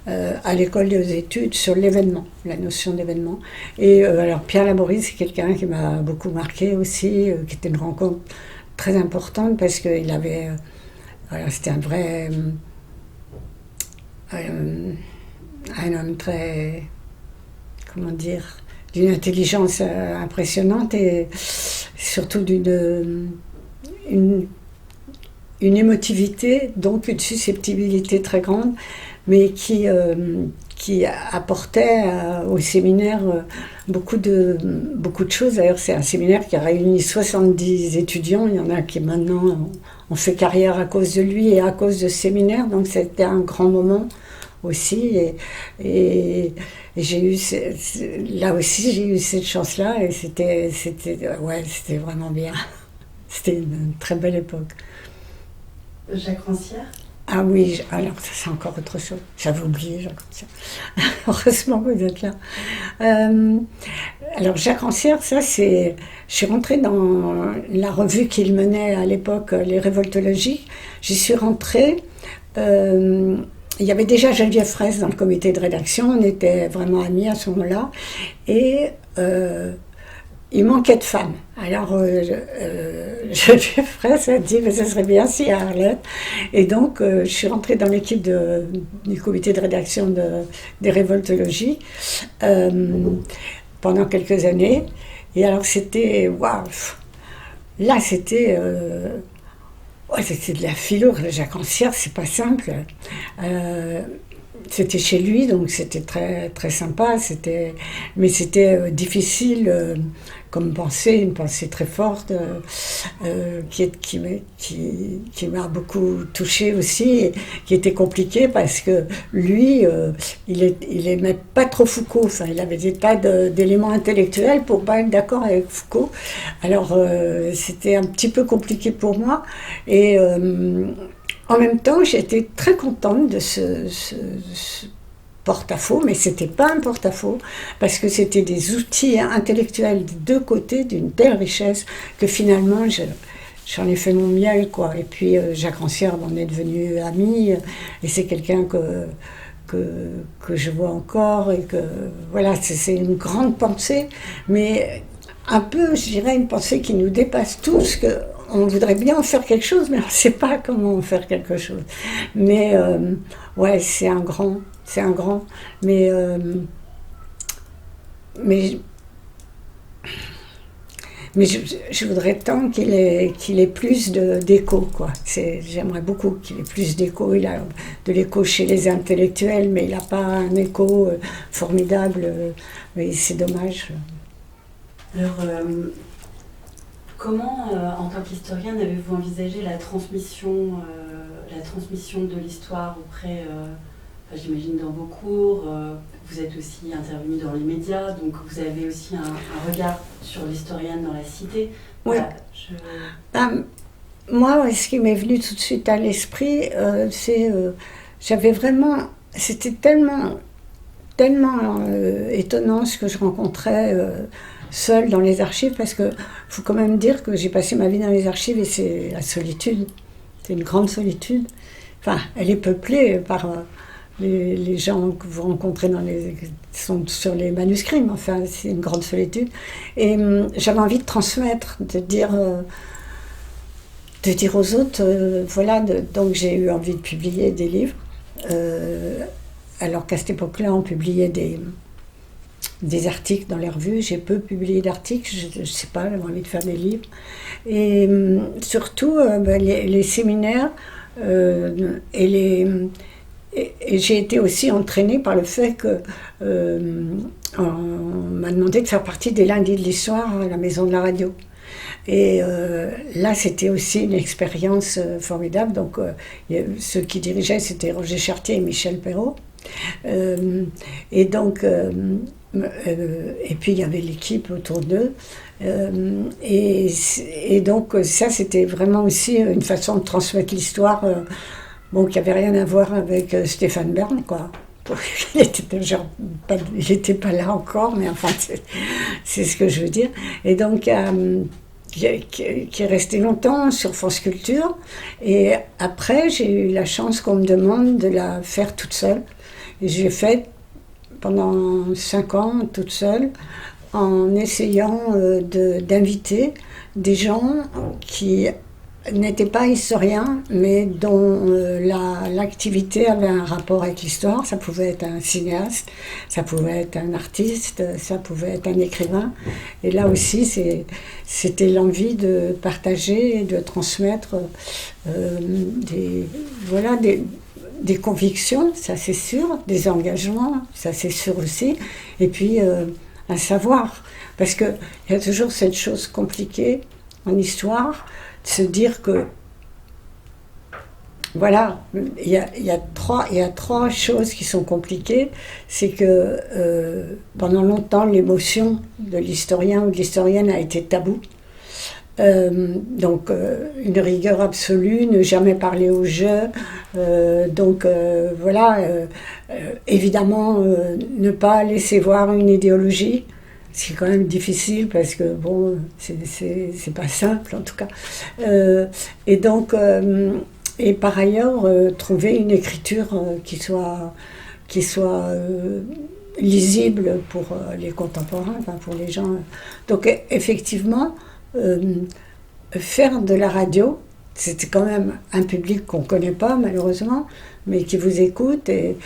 à l'école des études sur l'événement, la notion d'événement. Et alors Pierre Laborie, c'est quelqu'un qui m'a beaucoup marqué aussi, qui était une rencontre très importante parce qu'il avait, voilà, c'était un vrai, un homme très, comment dire, d'une intelligence impressionnante et surtout d'une émotivité, donc une susceptibilité très grande, mais qui apportait au séminaire beaucoup de choses. D'ailleurs, c'est un séminaire qui a réuni 70 étudiants. Il y en a qui maintenant ont fait carrière à cause de lui et à cause de ce séminaire, donc c'était un grand moment aussi. Et j'ai eu, là aussi, j'ai eu cette chance-là et c'était vraiment bien. C'était une très belle époque. Jacques Rancière? Ah oui, alors ça c'est encore autre chose. J'avais oublié Jacques Rancière. Heureusement que vous êtes là. Alors Jacques Rancière, ça c'est... Je suis rentrée dans la revue qu'il menait à l'époque, Les Révoltologiques. J'y suis rentrée... il y avait déjà Geneviève Fraisse dans le comité de rédaction, on était vraiment amis à ce moment-là, et il manquait de femmes. Alors Geneviève Fraisse a dit, mais ça serait bien s'il y a Arlette. Et donc je suis rentrée dans l'équipe du comité de rédaction des Révoltologies pendant quelques années. Et alors c'était, waouh, là c'était... Ouais, c'était de la philo. Jacques Rancière, c'est pas simple. C'était chez lui, donc c'était très, très sympa. Mais c'était difficile comme pensée, une pensée très forte qui m'a beaucoup touchée aussi, et qui était compliquée parce que lui, il aimait pas trop Foucault. Enfin, il avait des tas d'éléments intellectuels pour pas être d'accord avec Foucault. Alors, c'était un petit peu compliqué pour moi. Et en même temps, j'étais très contente de ce porte-à-faux, mais c'était pas un porte-à-faux, parce que c'était des outils intellectuels des deux côtés d'une telle richesse que finalement, j'en ai fait mon miel, quoi. Et puis Jacques Rancière, on est devenu amis, et c'est quelqu'un que je vois encore, et que voilà, c'est une grande pensée, mais un peu, je dirais, une pensée qui nous dépasse tous, que on voudrait bien en faire quelque chose, mais on ne sait pas comment en faire quelque chose. Mais ouais, c'est un grand, mais je voudrais tant qu'il ait plus d'écho, quoi. J'aimerais beaucoup qu'il ait plus d'écho. Il a de l'écho chez les intellectuels, mais il n'a pas un écho formidable. Mais c'est dommage. Alors, comment, en tant qu'historienne, avez-vous envisagé la transmission de l'histoire auprès, j'imagine dans vos cours, vous êtes aussi intervenu dans les médias, donc vous avez aussi un regard sur l'historienne dans la cité. Oui. Moi, ce qui m'est venu tout de suite à l'esprit, j'avais vraiment, c'était tellement étonnant ce que je rencontrais seule dans les archives, parce que faut quand même dire que j'ai passé ma vie dans les archives et c'est la solitude, c'est une grande solitude. Enfin, elle est peuplée par les gens que vous rencontrez sont sur les manuscrits, mais enfin, c'est une grande solitude. Et j'avais envie de transmettre, de dire aux autres, voilà, donc j'ai eu envie de publier des livres. Alors qu'à cette époque-là, on publiait des articles dans les revues. J'ai peu publié d'articles, je ne sais pas, j'avais envie de faire des livres. Et surtout, les séminaires, et j'ai été aussi entraînée par le fait que on m'a demandé de faire partie des lundis de l'histoire à la Maison de la Radio. Et là, c'était aussi une expérience formidable. Donc, ceux qui dirigeaient, c'était Roger Chartier et Michel Perrault. Et donc, et puis il y avait l'équipe autour d'eux. Et donc, ça, c'était vraiment aussi une façon de transmettre l'histoire, qui n'avait rien à voir avec Stéphane Bern, quoi. Il n'était pas là encore, mais enfin, c'est ce que je veux dire. Et donc, qui est resté longtemps sur France Culture. Et après, j'ai eu la chance qu'on me demande de la faire toute seule. Et j'ai fait pendant 5 ans toute seule, en essayant d'inviter des gens qui n'étaient pas historiens, mais dont l'activité avait un rapport avec l'histoire. Ça pouvait être un cinéaste, ça pouvait être un artiste, ça pouvait être un écrivain. Et là aussi, c'était l'envie de partager et de transmettre des convictions, ça c'est sûr, des engagements, ça c'est sûr aussi, et puis un savoir. Parce qu'il y a toujours cette chose compliquée en histoire, de se dire que, voilà, il y a trois choses qui sont compliquées. C'est que pendant longtemps, l'émotion de l'historien ou de l'historienne a été tabou. Donc une rigueur absolue, ne jamais parler au jeu, évidemment ne pas laisser voir une idéologie, c'est quand même difficile parce que bon, c'est pas simple en tout cas, et donc et par ailleurs trouver une écriture qui soit lisible pour les contemporains, enfin pour les gens. Donc effectivement, faire de la radio, c'était quand même un public qu'on ne connaît pas malheureusement, mais qui vous écoute et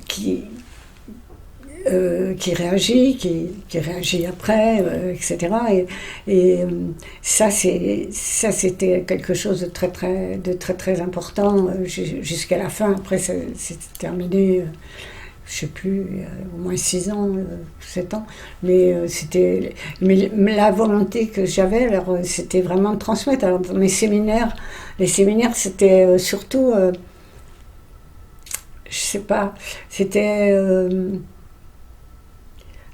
qui réagit, qui réagit après, etc. Et ça c'était quelque chose de très très important jusqu'à la fin. Après c'était terminé. Je ne sais plus, au moins 6 ans, 7 ans, mais la volonté que j'avais, alors, c'était vraiment de transmettre. Alors, dans les séminaires, c'était surtout, je ne sais pas, c'était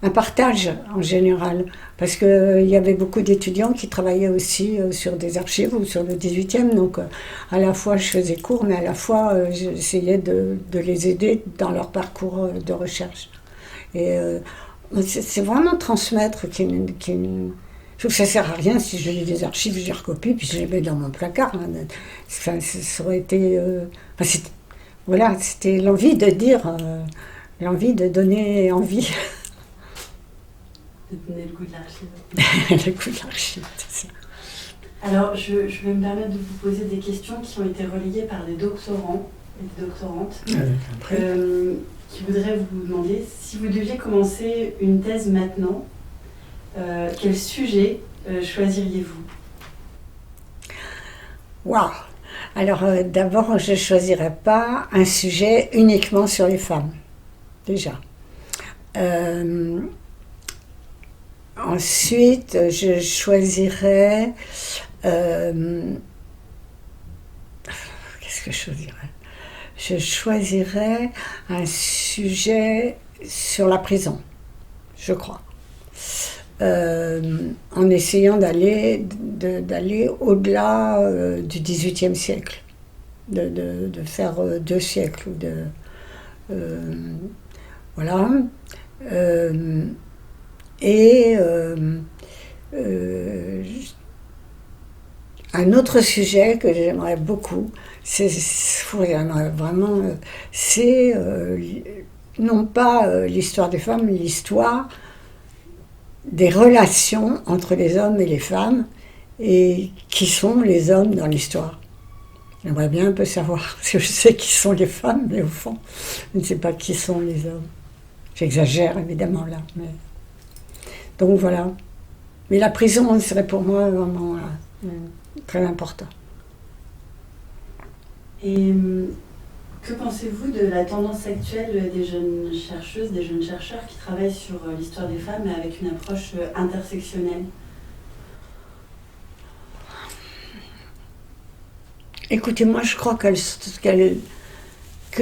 un partage en général, parce qu'il y avait beaucoup d'étudiants qui travaillaient aussi sur des archives ou sur le 18e, donc à la fois je faisais cours, mais à la fois j'essayais de les aider dans leur parcours de recherche. Et c'est vraiment transmettre je trouve que ça ne sert à rien si je lis des archives, je les recopie, puis je les mets dans mon placard. Enfin, ça aurait été... voilà, c'était l'envie de dire, l'envie de donner envie. De donner le goût de l'archive. Le goût de l'archive, c'est ça. Alors, je vais me permettre de vous poser des questions qui ont été relayées par des doctorants et des doctorantes qui voudraient vous demander si vous deviez commencer une thèse maintenant, quel sujet choisiriez-vous ? Waouh ! Alors, d'abord, je ne choisirais pas un sujet uniquement sur les femmes, déjà. Ensuite, je choisirais... qu'est-ce que je choisirais? Je choisirais un sujet sur la prison, je crois. En essayant d'aller au-delà du XVIIIe siècle, de faire 2 siècles. Voilà. Et un autre sujet que j'aimerais beaucoup, c'est non pas l'histoire des femmes, mais l'histoire des relations entre les hommes et les femmes, et qui sont les hommes dans l'histoire. J'aimerais bien un peu savoir, parce que je sais qui sont les femmes, mais au fond, je ne sais pas qui sont les hommes. J'exagère évidemment là, mais... Donc voilà. Mais la prison serait pour moi vraiment très important. Et que pensez-vous de la tendance actuelle des jeunes chercheuses, des jeunes chercheurs qui travaillent sur l'histoire des femmes avec une approche intersectionnelle ? Écoutez, moi je crois qu'il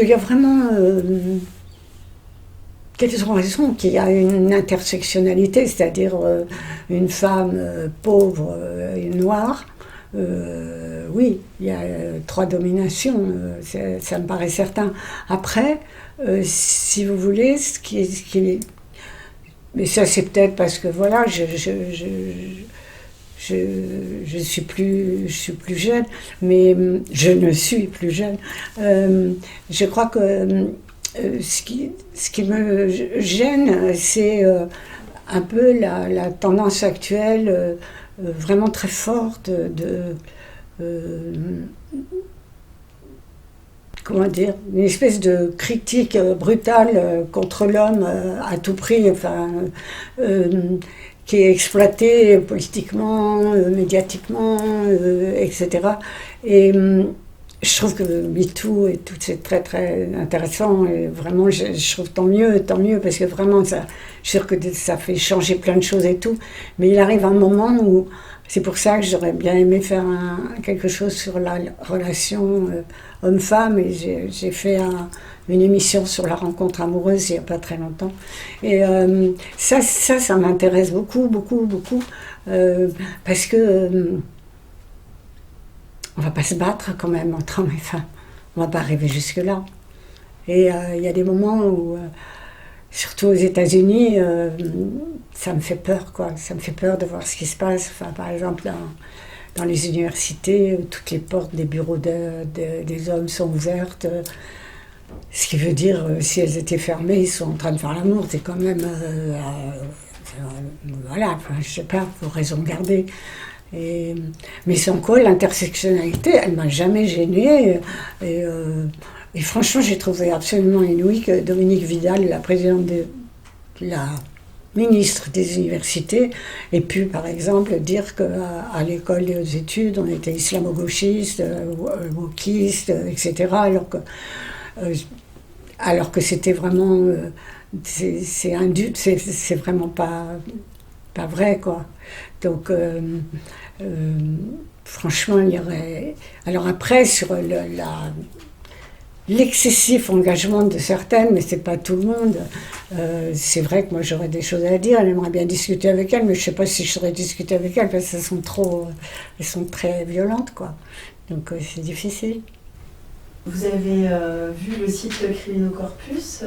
y a vraiment... qu'elles ont raison, qu'il y a une intersectionnalité, c'est-à-dire une femme pauvre et noire. Oui, il y a 3 dominations, ça me paraît certain. Après, si vous voulez, mais ça c'est peut-être parce que voilà, je suis plus jeune, mais je ne suis plus jeune. Je crois que ce qui me gêne, c'est un peu la tendance actuelle vraiment très forte comment dire, une espèce de critique brutale contre l'homme à tout prix, enfin, qui est exploité politiquement, médiatiquement, etc. Et je trouve que MeToo et tout, c'est très très intéressant, et vraiment je trouve tant mieux, parce que vraiment je suis sûre que ça fait changer plein de choses et tout, mais il arrive un moment où, c'est pour ça que j'aurais bien aimé faire quelque chose sur la relation homme-femme, et j'ai fait une émission sur la rencontre amoureuse il n'y a pas très longtemps, et ça m'intéresse beaucoup, parce que on ne va pas se battre quand même entre hommes et femmes. On ne va pas arriver jusque-là. Et il y a des moments où, surtout aux États-Unis, ça me fait peur, quoi. Ça me fait peur de voir ce qui se passe. Enfin, par exemple, dans les universités, où toutes les portes des bureaux des hommes sont ouvertes. Ce qui veut dire, si elles étaient fermées, ils sont en train de faire l'amour. C'est quand même... voilà, enfin, je ne sais pas, pour raison garder. Mais sans quoi, l'intersectionnalité, elle ne m'a jamais gênée. Et franchement, j'ai trouvé absolument inouï que Dominique Vidal, la présidente la ministre des universités, ait pu, par exemple, dire qu'à l'école et aux études, on était islamo-gauchiste, wokiste, etc. Alors que c'était vraiment... c'est vraiment pas vrai, quoi. Donc... franchement, il y aurait... Alors après, sur l'excessif engagement de certaines, mais c'est pas tout le monde, c'est vrai que moi j'aurais des choses à dire, elle aimerait bien discuter avec elle, mais je sais pas si je saurais discuter avec elle, parce qu'elles sont très violentes, quoi. Donc c'est difficile. Vous avez vu le site Criminocorpus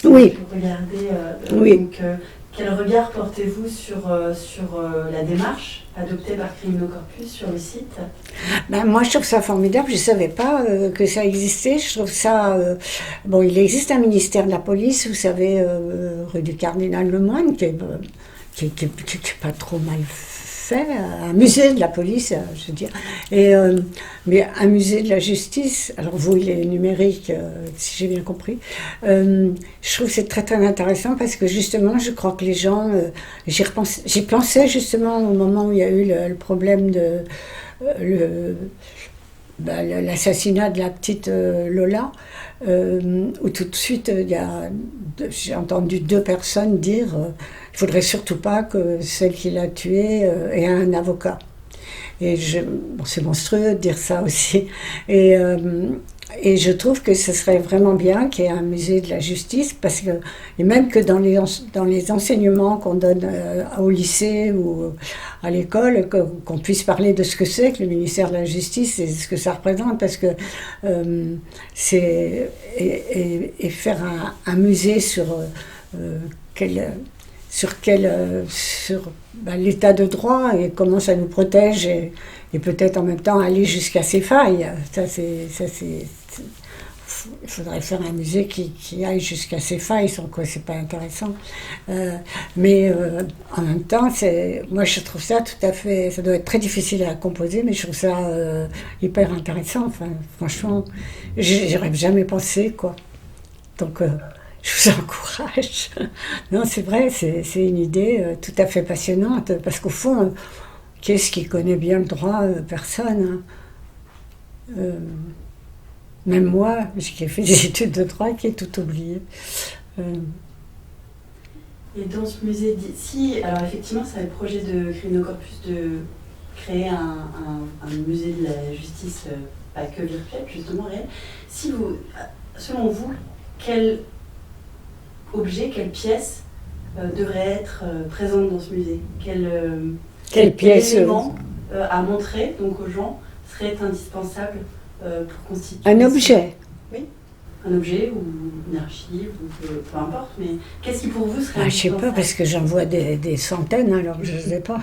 Oui. Pour regarder oui. Donc, quel regard portez-vous sur la démarche adoptée par Criminocorpus sur le site ? Ben, moi, je trouve ça formidable. Je ne savais pas que ça existait. Je trouve ça... bon, il existe un ministère de la police, vous savez, rue du Cardinal Lemoine, qui est pas trop mal fait. Un musée de la police, je veux dire. Mais un musée de la justice, alors vous, il est numérique, si j'ai bien compris. Je trouve que c'est très très intéressant parce que justement, je crois que les gens... j'y pensais justement au moment où il y a eu le problème de... l'assassinat de la petite Lola, où tout de suite, j'ai entendu 2 personnes dire il ne faudrait surtout pas que celle qui l'a tuée ait un avocat. Bon, c'est monstrueux de dire ça aussi. Et je trouve que ce serait vraiment bien qu'il y ait un musée de la justice, et même que dans les enseignements qu'on donne au lycée ou à l'école, qu'on puisse parler de ce que c'est que le ministère de la Justice et ce que ça représente, parce que et faire un musée sur l'état de droit et comment ça nous protège et peut-être en même temps aller jusqu'à ses failles. Il faudrait faire un musée qui aille jusqu'à ses failles, sans quoi c'est pas intéressant. Mais en même temps, moi je trouve ça tout à fait, ça doit être très difficile à composer, mais je trouve ça hyper intéressant. Enfin, franchement, j'y aurais jamais pensé, quoi. Donc je vous encourage. Non, c'est vrai, c'est une idée tout à fait passionnante, parce qu'au fond, qu'est-ce qui connaît bien le droit? Personne. Hein. Même moi, qui ai fait des études de droit, qui ai tout oublié. Et dans ce musée d'ici, alors effectivement, c'est le projet de Crinocorpus de créer un musée de la justice, pas que virtuel, justement réel. Selon vous, quel objet, quelle pièce devrait être présente dans ce musée? Quel élément à montrer donc aux gens serait indispensable pour constituer un objet? Oui, un objet ou une archive, ou peu importe, mais qu'est-ce qui pour vous serait Je sais pas, parce que j'en vois des centaines, alors je ne sais pas.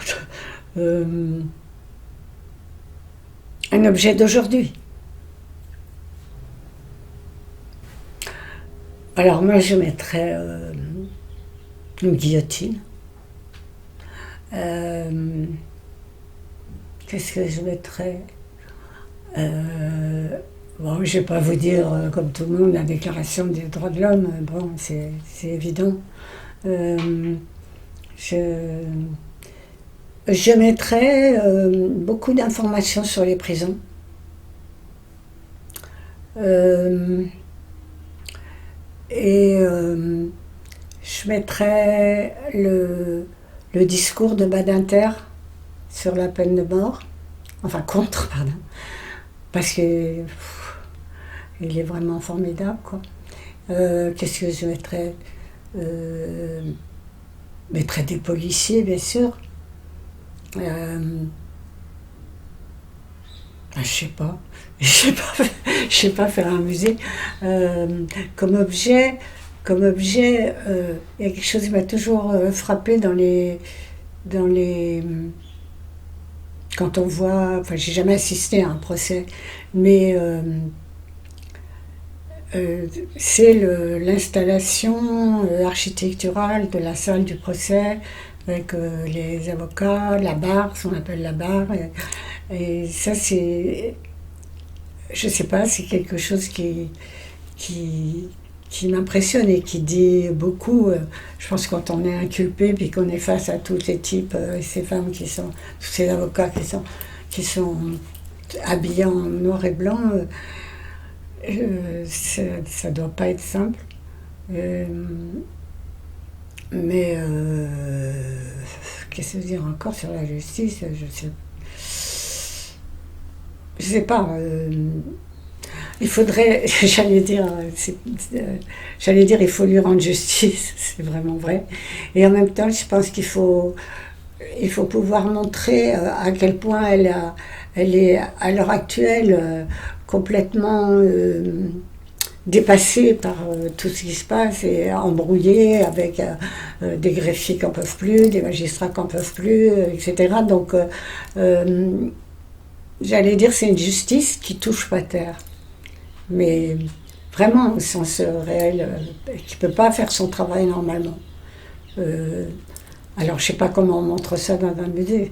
Un objet d'aujourd'hui. Alors moi je mettrais une guillotine. Qu'est-ce que je mettrais? Bon, je ne vais pas vous dire, comme tout le monde, la Déclaration des droits de l'homme. Bon, c'est évident. Je mettrais beaucoup d'informations sur les prisons. Je mettrais le discours de Badinter sur la peine de mort, enfin contre, pardon, parce que il est vraiment formidable, quoi. Qu'est-ce que je mettrais? Mettrais des policiers, bien sûr. Je sais pas. Je sais pas faire un musée. Comme objet, il y a quelque chose qui m'a toujours frappé dans les quand on voit, enfin j'ai jamais assisté à un procès, mais c'est l'installation architecturale de la salle du procès avec les avocats, la barre, ce qu'on appelle la barre, et ça c'est, je sais pas, c'est quelque chose qui m'impressionne et qui dit beaucoup. Je pense que quand on est inculpé puis qu'on est face à tous ces types et ces femmes tous ces avocats qui sont habillés en noir et blanc, ça doit pas être simple. Mais qu'est-ce que je veux dire encore sur la justice? Je sais pas. Il faudrait, j'allais dire, il faut lui rendre justice, c'est vraiment vrai. Et en même temps, je pense qu'il faut pouvoir montrer à quel point elle est à l'heure actuelle complètement dépassée par tout ce qui se passe et embrouillée avec des greffiers qui n'en peuvent plus, des magistrats qui n'en peuvent plus, etc. Donc, j'allais dire, c'est une justice qui touche pas terre. Mais vraiment au sens réel, qui ne peut pas faire son travail normalement. Alors je ne sais pas comment on montre ça dans un musée,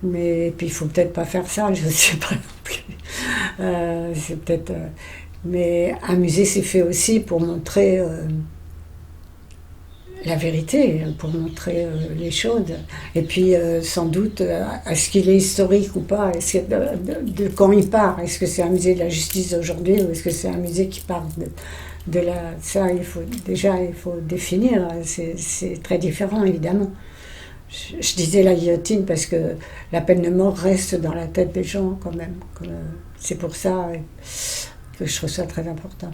mais puis il ne faut peut-être pas faire ça, je ne sais pas non plus. C'est peut-être, mais un musée c'est fait aussi pour montrer la vérité, pour montrer les choses. Et puis, sans doute, est-ce qu'il est historique ou pas, de quand il part. Est-ce que c'est un musée de la justice d'aujourd'hui ou est-ce que c'est un musée qui part de la... Ça, il faut définir. C'est très différent, évidemment. Je disais la guillotine parce que la peine de mort reste dans la tête des gens, quand même. C'est pour ça que je trouve ça très important.